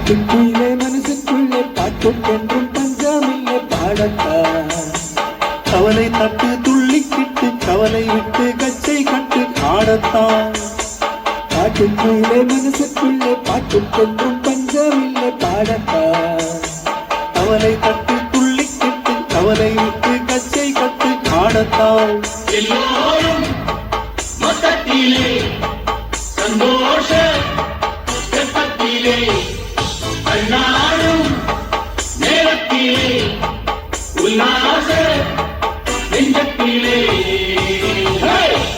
காட்டுக்குள்ளே மனசுக்குள்ளே பாட்டுக்கென்றும் பஞ்சமில்லை பாடத்தா. கவலை தட்டு துள்ளிக்கிட்டு கவலை விட்டு கச்சை கட்டு ஆடத்தான். காட்டுக்குள்ளே மனசுக்குள்ளே பாட்டுக்கென்றும் பஞ்சமில்லை பாடத்தா. கவலை தட்டு துள்ளிக்கிட்டு கவலை விட்டு கச்சை கட்டு ஆடத்தான். எல்லோரும் மொத்தத்திலே சந்தோஷ வெப்பத்திலே கண்ணாடும் நேரத்திலே உல்லாச நெஞ்சத்திலே.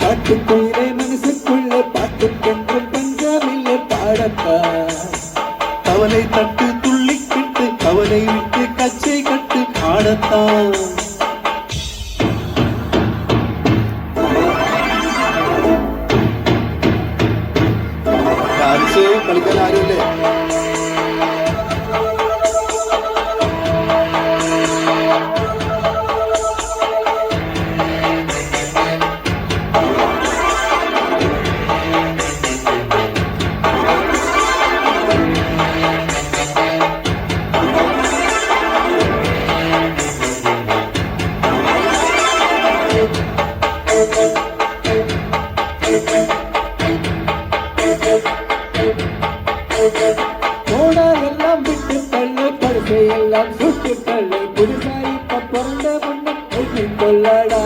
காட்டுக்குள்ளே மனசுக்குள்ளே பாட்டுக்கென்றும் பஞ்சமில்லை பாடத்தா. கவலை தட்டு துள்ளிக்கிட்டு கவலை விட்டு கச்சை கட்டு ஆடத்தான். കളിക്കാൻ ആരുമില്ലേ? போடா எல்லாம் விட்டு தள்ளு படுக்கை எல்லாம் சுட்டு தள்ளு புதுசாய் இப்ப பிறந்த பொண்ணு கொள்ளடா.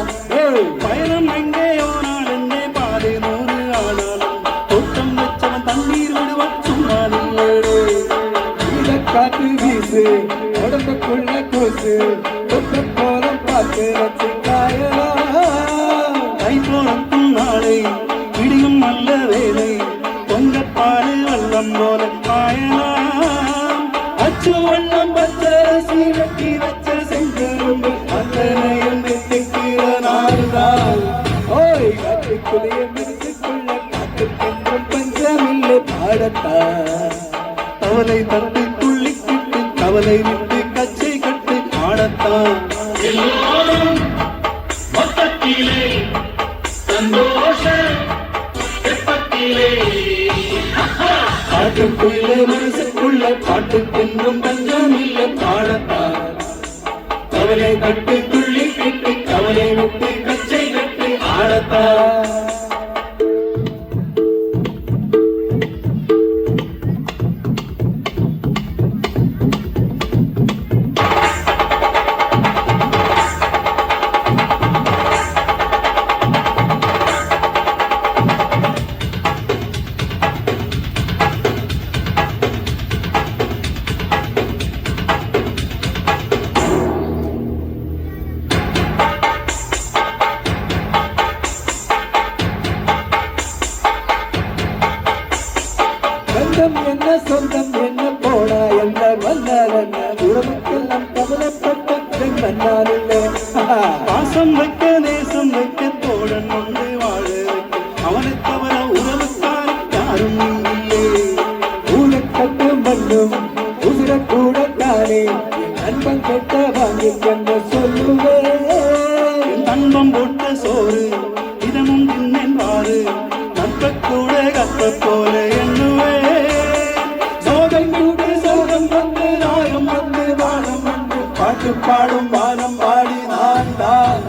பயணம் எங்கே ஓனால் என்னே பாதை 100 ஆனாலும் தோட்டம் வச்சவன் தண்ணீர் விடுவான் சும்மா நில்லடு. இத காத்து வீசு உடம்புக்குள்ள கூசு கொத்த கோலம் பார்த்து வச்சு காயலாம். கைப்போலக்கும் நாளை விடியும் நல்ல வேலை பொங்கப்பாடு வல்லம் போல பாயலாம். அச்சு வண்ணம் பச்சரசி வெட்டி வச்ச செங்கரும்பு அத்தனையும் நெத்திக்கிற நாள்தான். ஓய் காட்டுக்குள்ளே மனசுக்குள்ள காட்டுக்கென்றும் பஞ்சமில்லை பாடத்தா. கவலை தட்டு துள்ளிக்கிட்டு கவலை விட்டு கச்சை கட்டு ஆடத்தான். எல்லோரும் மொத்தத்திலே சந்தோஷ வெப்பத்திலே. காட்டுக்குள்ளே மனசுக்குள்ள பாட்டுக்கென்றும் பஞ்சமில்லை பாடத்தா. கவலை கட்டு துள்ளி கிட்டு கவலை விட்டு கச்சை கட்டு ஆடத்தா. பந்தம் என்ன சொந்தம் என்ன போனா என்ன வந்தால் என்ன உறவுக்கெல்லாம் கவலைப்பட்ட நான் இல்லை. பாசம் வைக்க நேசம் வைக்க தோழன் ஒன்று வாழ வைக்க அவனை தவிர உறவுக்கார் யாரும் இல்லை. ஊழக்கட்டு மண்ணும் உதிரக்கூட தானே அன்பம் கெட்ட வாங்கி கண்ட சொல்லுவேன். தன்பம் போட்ட சோறு இதமும் தின்னென்றாரு நட்ப கூட கற்ப போல எண்ணுவே. சோகம் கூடு சோகம் வந்து நாயம் வந்து வானம் வந்து பாட்டு பாடும் வானம் பாடி நான் தான்.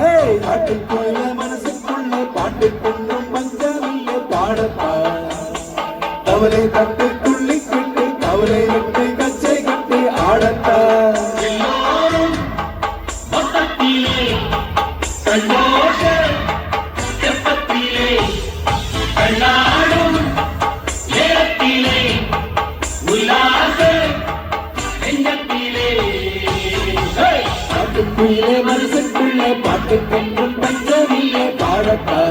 ஏய் பாட்டுக்குள்ள மனசுக்குள்ள பாட்டுக்கொன்றும் பஞ்சமில்லை பாடத்தா. கவலை தட்டு துள்ளி கிட்டு கவலை விட்டு கச்சை கட்டி ஆடத்தா. எல்லோரும் மொத்தத்திலே சந்தோஷ வெப்பத்திலே கண்ணாடும் நேரத்திலே உல்லாச நெஞ்சத்திலே. பாட்டுக்குள்ளே மனசுக்குள்ள பாட்டுக்கென்றும் பஞ்சமில்லை பாடத்தா.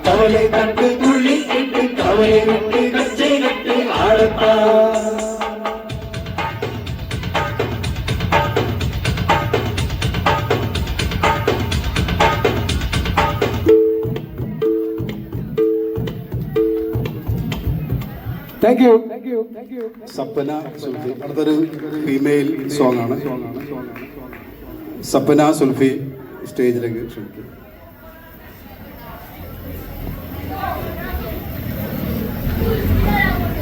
கவலை தட்டு துள்ளி கிட்டு கவலை விட்டு கச்சை கட்டு ஆடத்தா. Thank you. സപ്പന സുൽഫി അടുത്തൊരു ഫീമെയിൽ സോങ് ആണ്. സപ്പന സുൽഫി സ്റ്റേജിലേക്ക് ക്ഷണിക്കും.